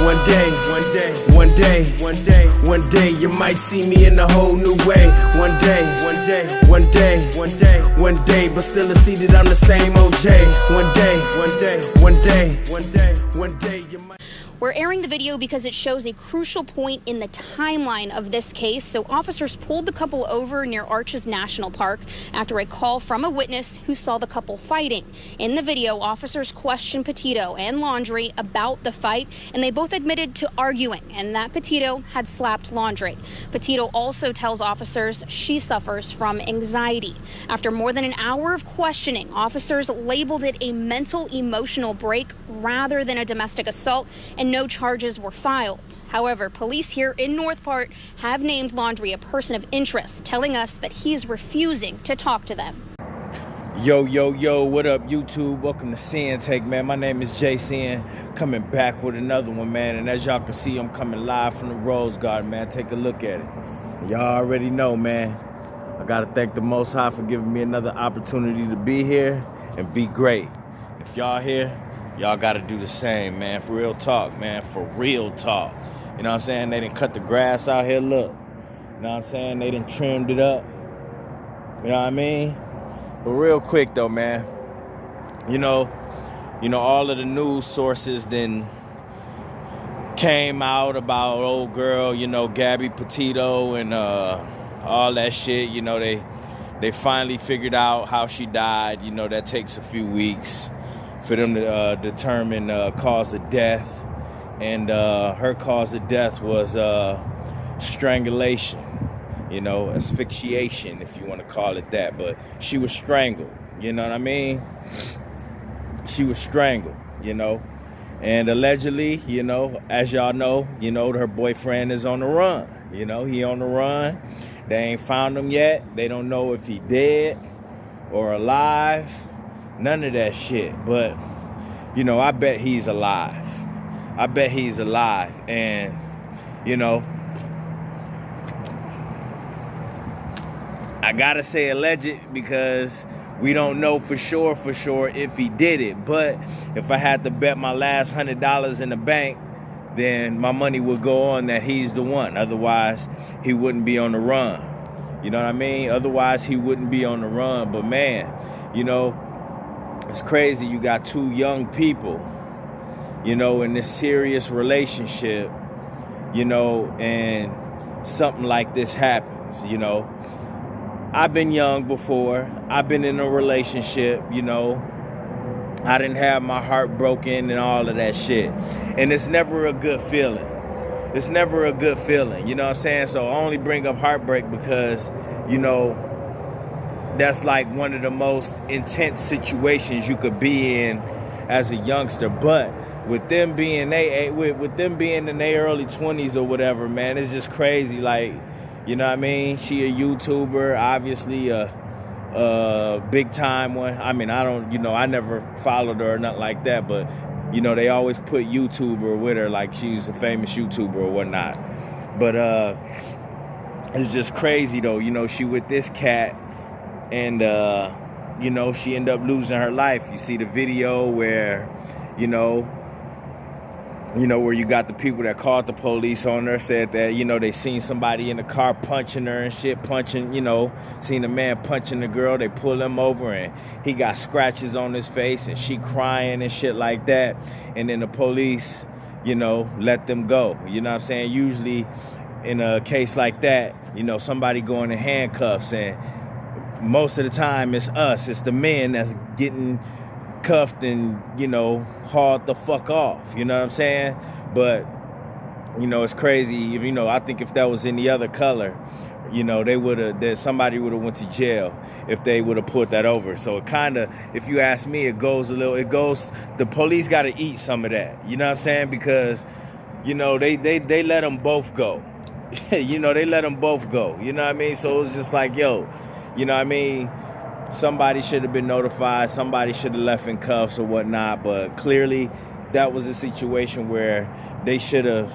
One day, you might see me in a whole new way. One day, but still I see that I'm the same OJ. One day, you might. We're airing the video because it shows a crucial point in the timeline of this case. So officers pulled the couple over near Arches National Park after a call from a witness who saw the couple fighting. In the video, officers questioned Petito and Laundrie about the fight, and they both admitted to arguing and that Petito had slapped Laundrie. Petito also tells officers she suffers from anxiety. After more than an hour of questioning, officers labeled it a mental emotional break rather than a domestic assault, and no charges were filed. However, police here in North Part have named Laundrie a person of interest, telling us that he is refusing to talk to them. Yo, what up, YouTube? Welcome to Sinn-Take, man. My name is Jason, coming back with another one, man. And as y'all can see, I'm coming live from the Rose Garden, man. Take a look at it. Y'all already know, man. I gotta thank the Most High for giving me another opportunity to be here and be great. If y'all here, y'all gotta do the same, man. For real talk, man. For real talk. You know what I'm saying? They done cut the grass out here, look. You know what I'm saying? They done trimmed it up. You know what I mean? But real quick though, man. You know, all of the news sources then came out about old girl, you know, Gabby, Petito, and all that shit. You know, they finally figured out how she died. You know, that takes a few weeks for them to determine cause of death. And her cause of death was strangulation, you know, asphyxiation, if you want to call it that. But she was strangled, you know what I mean? She was strangled, you know. And allegedly, you know, as y'all know, you know, her boyfriend is on the run. You know, he on the run. They ain't found him yet. They don't know if he dead or alive. None of that shit. But, you know, I bet he's alive. I bet he's alive. And, you know, I gotta say alleged because we don't know for sure if he did it. But if I had to bet my last $100 in the bank, then my money would go on that he's the one. Otherwise, he wouldn't be on the run. You know what I mean? Otherwise, he wouldn't be on the run. But man, you know, it's crazy. You got two young people, you know, in this serious relationship, you know, and something like this happens, you know. I've been young before. I've been in a relationship, you know. I didn't have my heart broken and all of that shit. And it's never a good feeling. It's never a good feeling, you know what I'm saying? So I only bring up heartbreak because, you know, that's like one of the most intense situations you could be in as a youngster. But with them being in their early 20s or whatever, man, it's just crazy. Like, you know what I mean? She a YouTuber, obviously a big time one. I mean, I don't, you know, I never followed her or nothing like that, but, you know, they always put YouTuber with her like she's a famous YouTuber or whatnot. But it's just crazy though, you know, she with this cat and, you know, she ended up losing her life. You see the video where, you know, where you got the people that called the police on her, said that, you know, they seen somebody in the car punching her and shit, you know, seen a man punching the girl. They pull him over and he got scratches on his face and she crying and shit like that. And then the police, you know, let them go. You know what I'm saying? Usually in a case like that, you know, somebody going in handcuffs, and most of the time it's us. It's the men that's getting cuffed and, you know, hauled the fuck off, you know what I'm saying? But, you know, it's crazy. You know, I think if that was any other color, you know, somebody would have went to jail if they would have put that over. So it kind of, if you ask me, the police got to eat some of that, you know what I'm saying? Because, you know, they let them both go. You know, they let them both go, you know what I mean? So it was just like, yo, you know what I mean? Somebody should have been notified. Somebody should have left in cuffs or whatnot. But clearly, that was a situation where they should have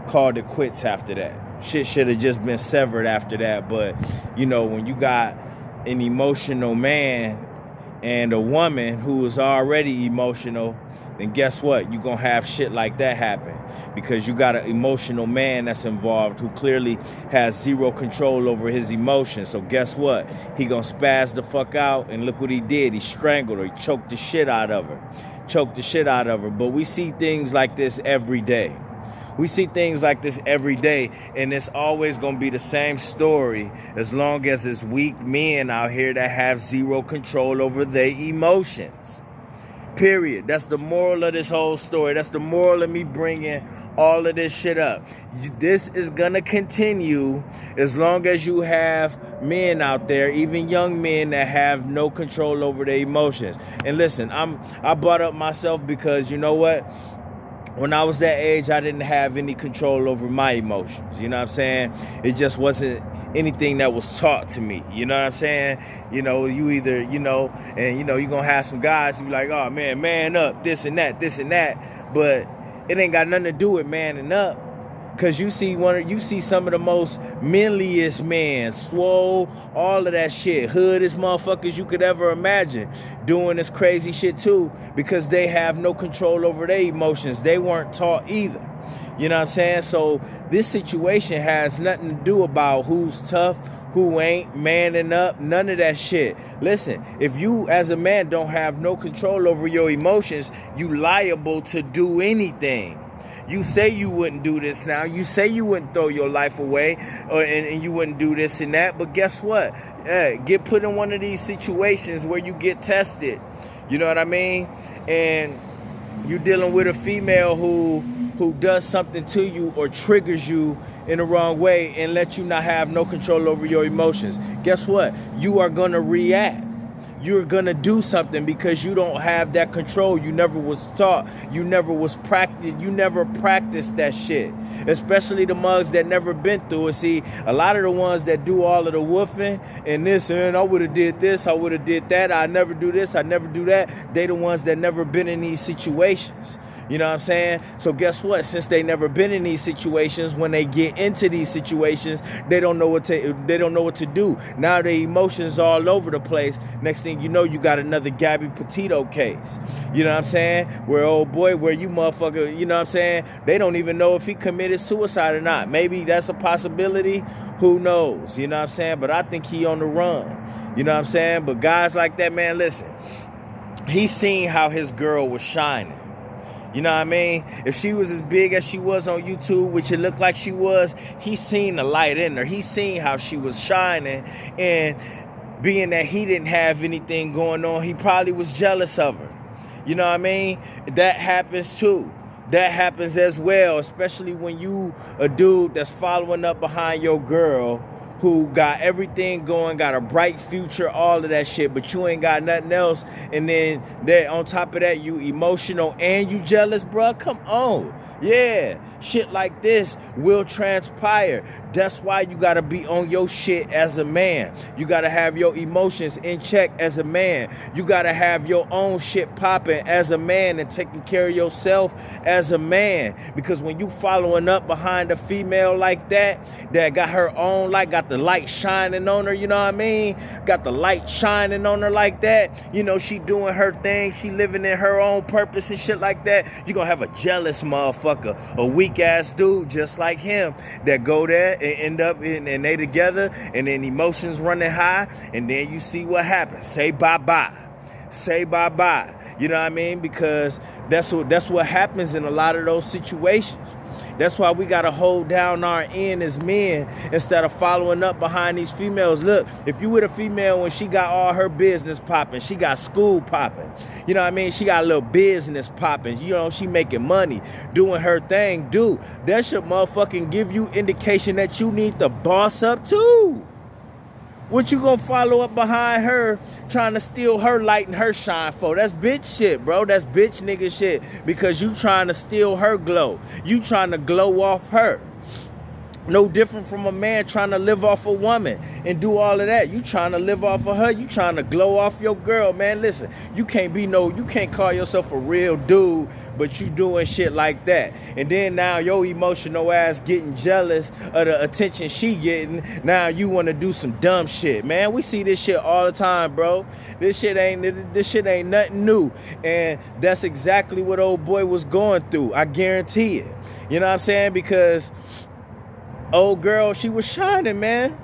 called it quits after that. Shit should have just been severed after that. But, you know, when you got an emotional man and a woman who is already emotional, then guess what? You're going to have shit like that happen because you got an emotional man that's involved who clearly has zero control over his emotions. So guess what? He going to spaz the fuck out, and look what he did. He strangled her. He choked the shit out of her. But we see things like this every day. And it's always going to be the same story as long as it's weak men out here that have zero control over their emotions. Period. That's the moral of this whole story. That's the moral of me bringing all of this shit up. This is going to continue as long as you have men out there, even young men, that have no control over their emotions. And listen, I brought up myself because you know what? When I was that age, I didn't have any control over my emotions. You know what I'm saying? It just wasn't anything that was taught to me. You know what I'm saying? You know, you either, and you're going to have some guys who be like, oh, man up, this and that. But it ain't got nothing to do with manning up. Because you see some of the most manliest men, swole, all of that shit, hoodest motherfuckers you could ever imagine doing this crazy shit too, because they have no control over their emotions. They weren't taught either. You know what I'm saying? So this situation has nothing to do about who's tough, who ain't, manning up, none of that shit. Listen, if you as a man don't have no control over your emotions, you liable to do anything. You say you wouldn't do this now. You say you wouldn't throw your life away and you wouldn't do this and that. But guess what? Get put in one of these situations where you get tested. You know what I mean? And you're dealing with a female who does something to you or triggers you in the wrong way and lets you not have no control over your emotions. Guess what? You are going to react. You're going to do something because you don't have that control. You never was taught. You never was practiced. You never practiced that shit. Especially the mugs that never been through it. See, a lot of the ones that do all of the woofing and this and I would have did this, I would have did that, I never do this, I never do that. They the ones that never been in these situations. You know what I'm saying? So guess what? Since they never been in these situations, when they get into these situations, they don't know what to do. Now their emotions all over the place. Next thing you know, you got another Gabby Petito case. You know what I'm saying? Where old boy, where you motherfucker, you know what I'm saying? They don't even know if he committed suicide or not. Maybe that's a possibility. Who knows? You know what I'm saying? But I think he on the run. You know what I'm saying? But guys like that, man, listen. He seen how his girl was shining. You know what I mean? If she was as big as she was on YouTube, which it looked like she was, he seen the light in her. He seen how she was shining. And being that he didn't have anything going on, he probably was jealous of her. You know what I mean? That happens too. That happens as well, especially when you a dude that's following up behind your girl who got everything going, got a bright future, all of that shit, but you ain't got nothing else. And then on top of that, you emotional and you jealous, bruh. Come on. Yeah, shit like this will transpire. That's why you gotta be on your shit as a man. You gotta have your emotions in check as a man. You gotta have your own shit popping as a man and taking care of yourself as a man. Because when you following up behind a female like that got her own light, got the light shining on her, you know what I mean? Got the light shining on her like that. You know, she doing her thing. She living in her own purpose and shit like that. You gonna have a jealous motherfucker, a weak ass dude just like him that go there and end up and they together and then emotions running high and then you see what happens. Say bye-bye. Say bye-bye. You know what I mean? Because that's what happens in a lot of those situations. That's why we got to hold down our end as men instead of following up behind these females. Look, if you with a female when she got all her business popping, she got school popping, you know what I mean? She got a little business popping, you know, she making money, doing her thing, dude, that should motherfucking give you indication that you need to boss up too. What you gonna follow up behind her trying to steal her light and her shine for? That's bitch shit, bro. That's bitch nigga shit. Because you trying to steal her glow. You trying to glow off her. No different from a man trying to live off a woman. and do all of that. You trying to live off of her. You trying to glow off your girl, man. Listen, you can't call yourself a real dude, but you doing shit like that. And then now your emotional ass getting jealous of the attention she getting. Now you want to do some dumb shit, man. We see this shit all the time, bro. This shit ain't nothing new. And that's exactly what old boy was going through. I guarantee it. You know what I'm saying? Because old girl, she was shining, man.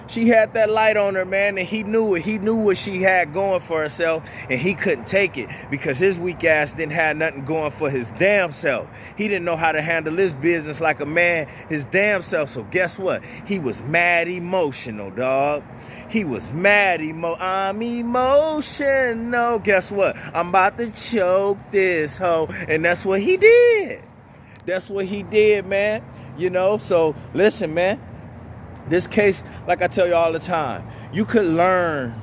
She had that light on her, man, and he knew it. He knew what she had going for herself, and he couldn't take it because his weak ass didn't have nothing going for his damn self. He didn't know how to handle his business like a man, his damn self. So guess what? He was mad emotional, dog. He was mad I'm emotional. Guess what? I'm about to choke this hoe. And that's what he did. That's what he did, man. You know, so listen, man. This case, like I tell you all the time, you could learn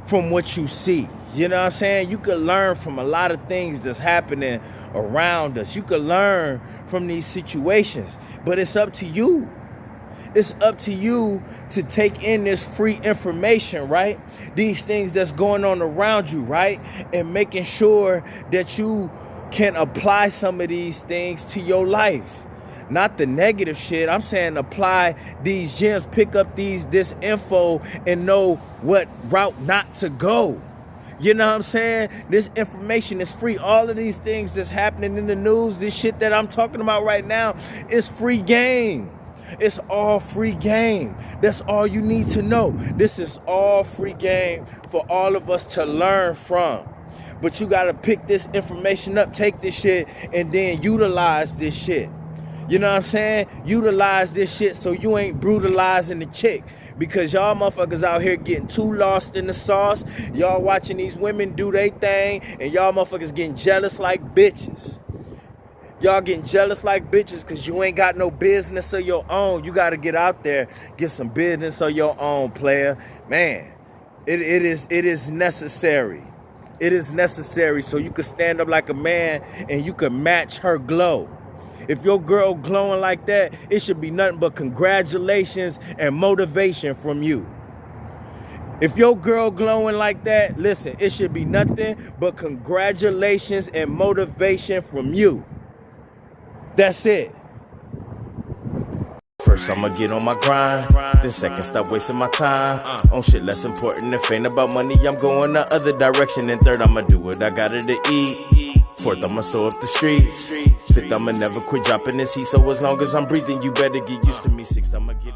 from what you see. You know what I'm saying? You could learn from a lot of things that's happening around us. You could learn from these situations. But it's up to you. It's up to you to take in this free information, right? These things that's going on around you, right? And making sure that you can apply some of these things to your life. Not the negative shit. I'm saying apply these gems, pick up this info and know what route not to go. You know what I'm saying? This information is free. All of these things that's happening in the news, this shit that I'm talking about right now, is free game. It's all free game. That's all you need to know. This is all free game for all of us to learn from. But you got to pick this information up, take this shit, and then utilize this shit. You know what I'm saying? Utilize this shit so you ain't brutalizing the chick. Because y'all motherfuckers out here getting too lost in the sauce. Y'all watching these women do their thing. And y'all motherfuckers getting jealous like bitches. Y'all getting jealous like bitches because you ain't got no business of your own. You got to get out there, get some business of your own, player. Man, it is necessary. It is necessary so you can stand up like a man and you can match her glow. If your girl glowing like that, it should be nothing but congratulations and motivation from you. If your girl glowing like that, listen, it should be nothing but congratulations and motivation from you. That's it. First, I'ma get on my grind. Then second, stop wasting my time on shit less important. If ain't about money, I'm going the other direction. And third, I'ma do what I gotta to eat. Fourth, I'ma sew up the streets. Fifth, I'ma never quit dropping this heat. So as long as I'm breathing, you better get used to me. Sixth, I'ma get